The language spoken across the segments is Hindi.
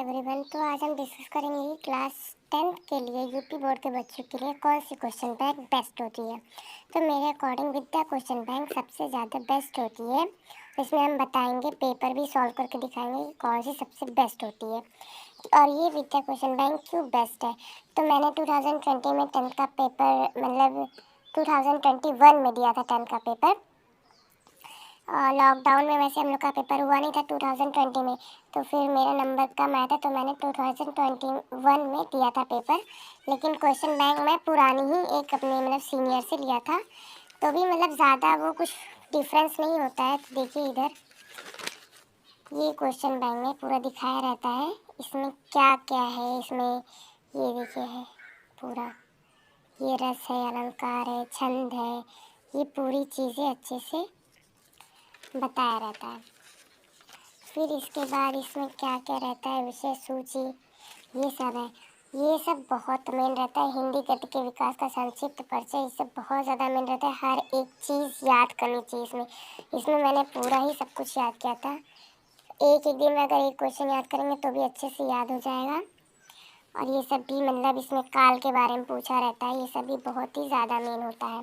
एवरीवन। तो आज हम डिस्कस करेंगे कि क्लास 10th के लिए यूपी बोर्ड के बच्चों के लिए कौन सी क्वेश्चन बैंक बेस्ट होती है। तो मेरे अकॉर्डिंग विद्या क्वेश्चन बैंक सबसे ज़्यादा बेस्ट होती है। इसमें हम बताएंगे, पेपर भी सॉल्व करके दिखाएंगे कि कौन सी सबसे बेस्ट होती है और ये विद्या क्वेश्चन बैंक क्यों बेस्ट है। तो मैंने 2020 में 10th का पेपर, मतलब 2021 में दिया था 10th का पेपर। लॉकडाउन में वैसे हम लोग का पेपर हुआ नहीं था 2020 में, तो फिर मेरा नंबर कम आया था तो मैंने 2021 में दिया था पेपर। लेकिन क्वेश्चन बैंक मैं पुरानी ही एक अपने मतलब सीनियर से लिया था, तो भी मतलब ज़्यादा वो कुछ डिफरेंस नहीं होता है। तो देखिए इधर ये क्वेश्चन बैंक में पूरा दिखाया रहता है इसमें क्या क्या है। इसमें ये देखिए है पूरा, ये रस है, अलंकार है, छंद है, ये पूरी चीज़ें अच्छे से बताया रहता है। फिर इसके बाद इसमें क्या क्या रहता है, विषय सूची, ये सब है। ये सब बहुत मेन रहता है। हिंदी गद्य के विकास का संक्षिप्त परिचय, ये सब बहुत ज़्यादा मेन रहता है। हर एक चीज़ याद करनी चाहिए इसमें मैंने पूरा ही सब कुछ याद किया था। एक एक दिन में अगर एक क्वेश्चन याद करेंगे तो भी अच्छे से याद हो जाएगा। और ये सब भी मतलब इसमें काल के बारे में पूछा रहता है, ये सब भी बहुत ही ज़्यादा मेन होता है।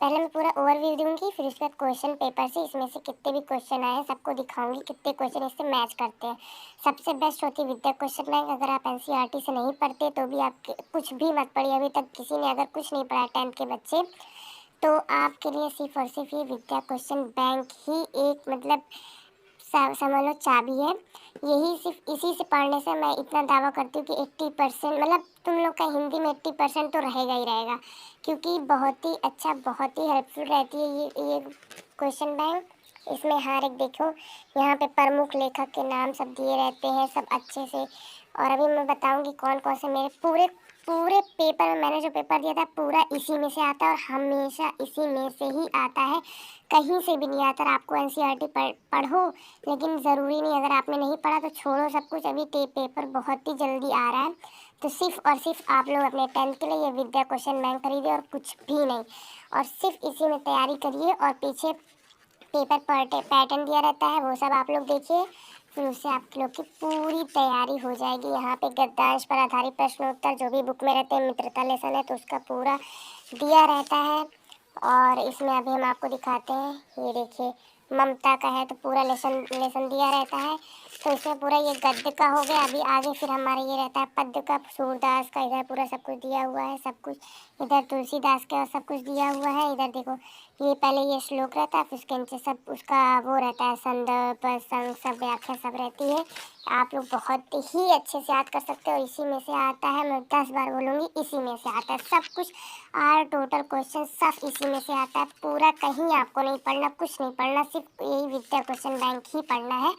पहले मैं पूरा ओवरव्यू दूंगी, फिर उसके बाद क्वेश्चन पेपर से इसमें से कितने भी क्वेश्चन आए हैं सबको दिखाऊंगी कितने क्वेश्चन इससे मैच करते हैं। सबसे बेस्ट होती है विद्या क्वेश्चन बैंक। अगर आप एनसीईआरटी से नहीं पढ़ते तो भी आप कुछ भी मत पढ़िए, अभी तक किसी ने अगर कुछ नहीं पढ़ा 10th के बच्चे, तो आपके लिए सिर्फ और सिर्फ ये विद्या क्वेश्चन बैंक ही एक मतलब समझ लो चाबी है। यही सिर्फ इसी से पढ़ने से मैं इतना दावा करती हूँ कि 80% मतलब तुम लोग का हिंदी में 80% तो रहेगा ही रहेगा, क्योंकि बहुत ही अच्छा, बहुत ही हेल्पफुल रहती है ये क्वेश्चन बैंक। इसमें हर एक देखो यहाँ पे प्रमुख लेखक के नाम सब दिए रहते हैं, सब अच्छे से। और अभी मैं बताऊंगी कौन कौन से मेरे पूरे पूरे पेपर में, मैंने जो पेपर दिया था पूरा इसी में से आता है और हमेशा इसी में से ही आता है, कहीं से भी नहीं आता। आपको एनसीईआरटी पढ़ो, लेकिन ज़रूरी नहीं, अगर आपने नहीं पढ़ा तो छोड़ो सब कुछ। अभी पेपर बहुत ही जल्दी आ रहा है, तो सिर्फ और सिर्फ आप लोग अपने 10th के लिए ये विद्या क्वेश्चन बैंक खरीदिए और कुछ भी नहीं, और सिर्फ इसी में तैयारी करिए। और पीछे पेपर पैटर्न दिया रहता है, वो सब आप लोग देखिए, फिर उससे आप लोग की पूरी तैयारी हो जाएगी। यहाँ पे गद्यांश पर आधारित प्रश्न उत्तर जो भी बुक में रहते हैं, मित्रता लेसन है तो उसका पूरा दिया रहता है। और इसमें अभी हम आपको दिखाते हैं, ये देखिए ममता का है तो पूरा लेसन दिया रहता है। तो इसमें पूरा ये गद्य का हो गया। अभी आगे फिर हमारा ये रहता है पद्य का, सूरदास का, इधर पूरा सब कुछ दिया हुआ है, सब कुछ इधर तुलसीदास का सब कुछ दिया हुआ है। इधर देखो ये पहले ये श्लोक रहता है, फिर उसके नीचे सब उसका वो रहता है, संदर्भ प्रसंग सब व्याख्या सब रहती है। आप लोग बहुत ही अच्छे से याद कर सकते हो। इसी में से आता है, मैं 10 बार बोलूँगी, इसी में से आता है सब कुछ। और टोटल क्वेश्चन सब इसी में से आता है पूरा, कहीं आपको नहीं पढ़ना, कुछ नहीं पढ़ना, सिर्फ यही विद्या क्वेश्चन बैंक ही पढ़ना है।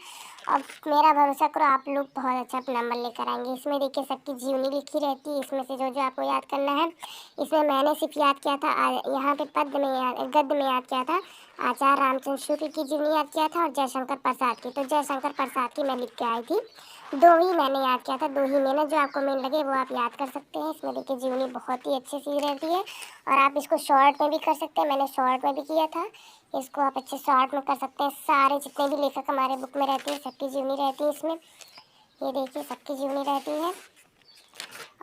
और मेरा भरोसा करो आप लोग बहुत अच्छा नंबर लेकर आएंगे। इसमें देखिए सबकी जीवनी लिखी रहती है, इसमें से जो जो आपको याद करना है। इसमें मैंने सिर्फ याद किया था, यहाँ पे पद्य में गद्य में याद किया था आचार्य रामचंद्र शुक्ल की जीवनी याद किया था, और जयशंकर प्रसाद की। तो जयशंकर प्रसाद की मैं लिख के आई थी, दो ही मैंने याद किया था, दो ही मैंने, जो आपको मेन लगे वो आप याद कर सकते हैं। इसमें देखिए जीवनी बहुत ही अच्छी सी रहती है, और आप इसको शॉर्ट में भी कर सकते हैं, मैंने शॉर्ट में भी किया था। इसको आप अच्छे शॉर्ट में कर सकते हैं। सारे जितने भी लेखक हमारे बुक में रहते हैं सबकी जीवनी रहती है इसमें, ये देखिए सबकी जीवनी रहती है।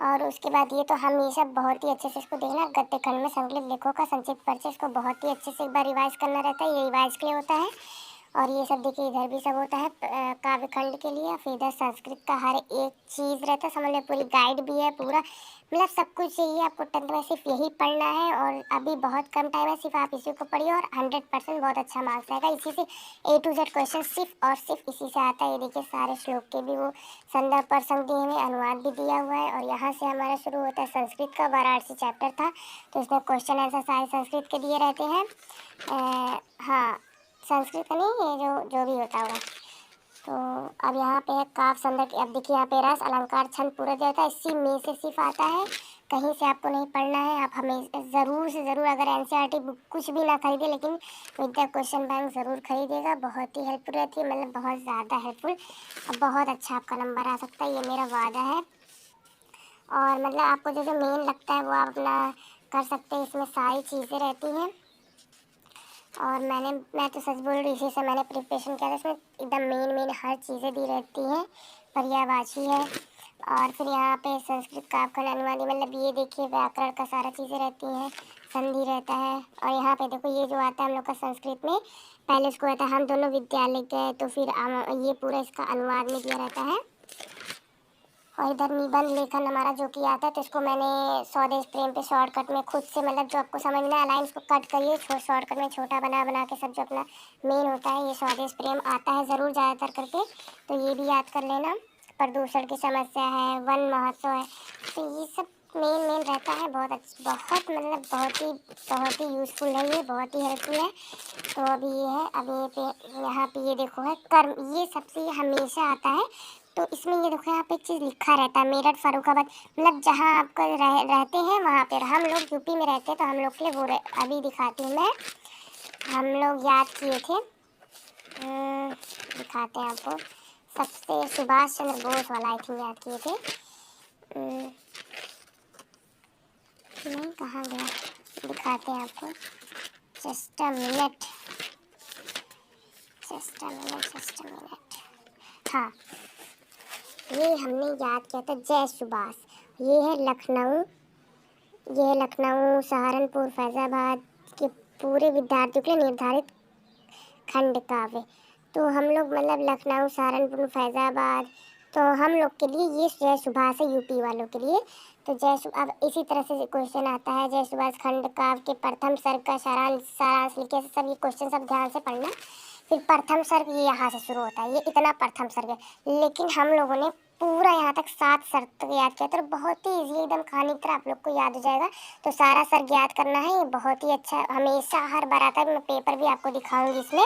और उसके बाद ये तो हमेशा बहुत ही अच्छे से इसको देखना, गद्य खंड में संकलित लेखों का संक्षिप्त परिचय, इसको बहुत ही अच्छे से एक बार रिवाइज करना रहता है, ये रिवाइज के लिए होता है। और ये सब देखिए इधर भी सब होता है काव्य खंड के लिए। फिर इधर संस्कृत का हर एक चीज़ रहता है, समझ लो पूरी गाइड भी है, पूरा मतलब सब कुछ चाहिए आपको 10th में सिर्फ यही पढ़ना है। और अभी बहुत कम टाइम है, सिर्फ आप इसी को पढ़िए और 100% बहुत अच्छा मार्क्स आएगा। इसी से A to Z क्वेश्चन सिर्फ और सिर्फ इसी से आता है। ये देखिए सारे श्लोक के भी वो संदर्भ प्रसंग दिए हुए, अनुवाद भी दिया हुआ है। और यहाँ से हमारा शुरू होता है संस्कृत का, वाराणसी चैप्टर था तो इसमें क्वेश्चन आंसर सारे संस्कृत के दिए रहते हैं। हाँ, संस्कृत का नहीं, ये जो भी होता होगा। तो अब यहाँ पे है काव्य संदर्भ। अब देखिए यहाँ पे रस अलंकार छंद पूरा दिया था, इसी में से सिर्फ आता है, कहीं से आपको नहीं पढ़ना है। आप हमें ज़रूर से ज़रूर, अगर एनसीईआरटी बुक कुछ भी ना खरीदे लेकिन विद्या क्वेश्चन बैंक ज़रूर खरीदेगा, बहुत ही हेल्पफुल रहती है, मतलब बहुत ज़्यादा हेल्पफुल, और बहुत अच्छा आपका नंबर आ सकता है, ये मेरा वादा है। और मतलब आपको जो जो मेन लगता है वो आप अपना कर सकते हैं, इसमें सारी चीज़ें रहती हैं। और मैं तो सच बोल रही, इसी से मैंने प्रिपरेशन किया था, इसमें एकदम मेन हर चीज़ें दी रहती हैं, पर्यायवाची है। और फिर यहाँ पे संस्कृत का अवकलन अनुवादी, मतलब ये देखिए व्याकरण का सारा चीज़ें रहती हैं, संधि रहता है। और यहाँ पे देखो ये जो आता है हम लोग का संस्कृत में, पहले इसको रहता है हम दोनों विद्यालय गए, तो फिर ये पूरा इसका अनुवाद में दिया रहता है। और इधर निबंध लेखन हमारा जो कि आता है, तो इसको मैंने स्वदेश प्रेम पे शॉर्टकट में खुद से, मतलब जो आपको समझना है लाइन, इसको कट करिए, शॉर्टकट में छोटा बना बना के सब जो अपना मेन होता है, ये स्वदेश प्रेम आता है ज़रूर ज़्यादातर करके, तो ये भी याद कर लेना। प्रदूषण की समस्या है, वन महोत्सव है, तो ये सब मेन रहता है। बहुत अच्छा, बहुत मतलब बहुत ही यूज़फुल है, ये बहुत ही हेल्पफुल है। तो अभी ये है, अभी पे यहाँ पे ये देखो है कर्म, ये सबसे हमेशा आता है। तो इसमें ये देखो यहाँ पे एक चीज़ लिखा रहता है, मेरठ फर्रुखाबाद, मतलब जहाँ आपको रहते हैं वहाँ पर। हम लोग यूपी में रहते हैं, तो हम लोग के लिए वो अभी दिखाती हूँ मैं, हम लोग याद किए थे, दिखाते हैं आपको। सबसे सुभाष चंद्र बोस वाला आई थिंक याद किए थे। नहीं, कहाँ गया, दिखाते हैं आपको। Just a minute. हाँ, ये हमने याद किया था जय सुभाष। ये है लखनऊ, ये है लखनऊ, सहारनपुर, फैजाबाद के पूरे विद्यार्थियों के लिए निर्धारित खंड काव्य। तो हम लोग मतलब लखनऊ, सहारनपुर, फैजाबाद, तो हम लोग के लिए ये जय सुभाष है, यूपी वालों के लिए। तो अब इसी तरह से क्वेश्चन आता है, जय सुभाष खंड काव्य के प्रथम सर्ग का सारांश लिखे, सब ये क्वेश्चन सब ध्यान से पढ़ना। फिर प्रथम सर्ग ये यहाँ से शुरू होता है, ये इतना प्रथम सर्ग है, लेकिन हम लोगों ने पूरा यहाँ तक 7 सर्ग तक याद किया, तो बहुत ही ईजी, एकदम कहानी की तरह आप लोग को याद हो जाएगा। तो सारा सर्ग याद करना है, ये बहुत ही अच्छा, हमेशा हर बार आता है। मैं पेपर भी आपको दिखाऊंगी इसमें,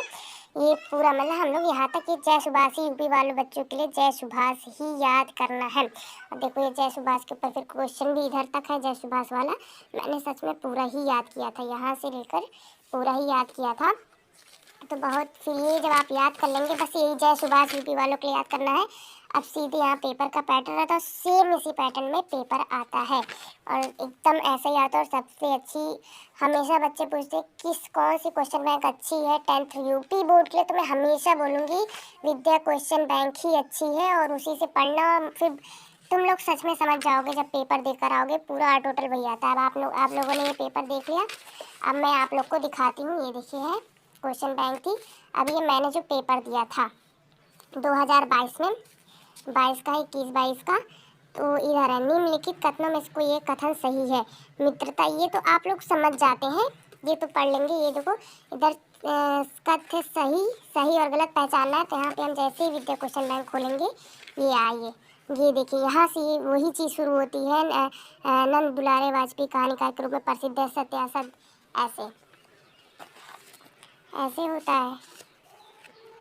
ये पूरा मतलब हम लोग यहाँ तक ये जय सुभाष ही, यूपी वाले बच्चों के लिए जय सुभाष ही याद करना है। अब देखो ये जय सुभाष के ऊपर फिर क्वेश्चन भी इधर तक है, जय सुभाष वाला मैंने सच में पूरा ही याद किया था, यहाँ से लेकर पूरा ही याद किया था। तो बहुत, फिर ये जब आप याद कर लेंगे, बस यही जय सुभाष यूपी वालों के लिए याद करना है। अब सीधे यहाँ पेपर का पैटर्न रहता है, सेम इसी पैटर्न में पेपर आता है, और एकदम ऐसा ही आता है। और सबसे अच्छी, हमेशा बच्चे पूछते किस कौन सी क्वेश्चन बैंक अच्छी है 10th यूपी बोर्ड के लिए, तो मैं हमेशा बोलूँगी विद्या क्वेश्चन बैंक ही अच्छी है, और उसी से पढ़ना। फिर तुम लोग सच में समझ जाओगे जब पेपर देकर आओगे, पूरा टोटल वही आता है। अब आप लोगों ने ये पेपर देख लिया, अब मैं आप लोग को दिखाती हूँ। ये देखिए है क्वेश्चन बैंक की। अब ये मैंने जो पेपर दिया था 2022 में, 22 का, 21-22 का, तो इधर है निम्नलिखित कथनों में इसको ये कथन सही है। मित्रता, ये तो आप लोग समझ जाते हैं, ये तो पढ़ लेंगे। ये देखो इधर कथ्य सही और गलत पहचानना है, तो यहाँ पे हम जैसे ही विद्या क्वेश्चन बैंक खोलेंगे, ये आइए, ये देखिए यहाँ से वही चीज़ शुरू होती है। नंद दुलारे वाजपेयी कहानीकार के रूप में प्रसिद्ध है, सत्य असत, ऐसे होता है।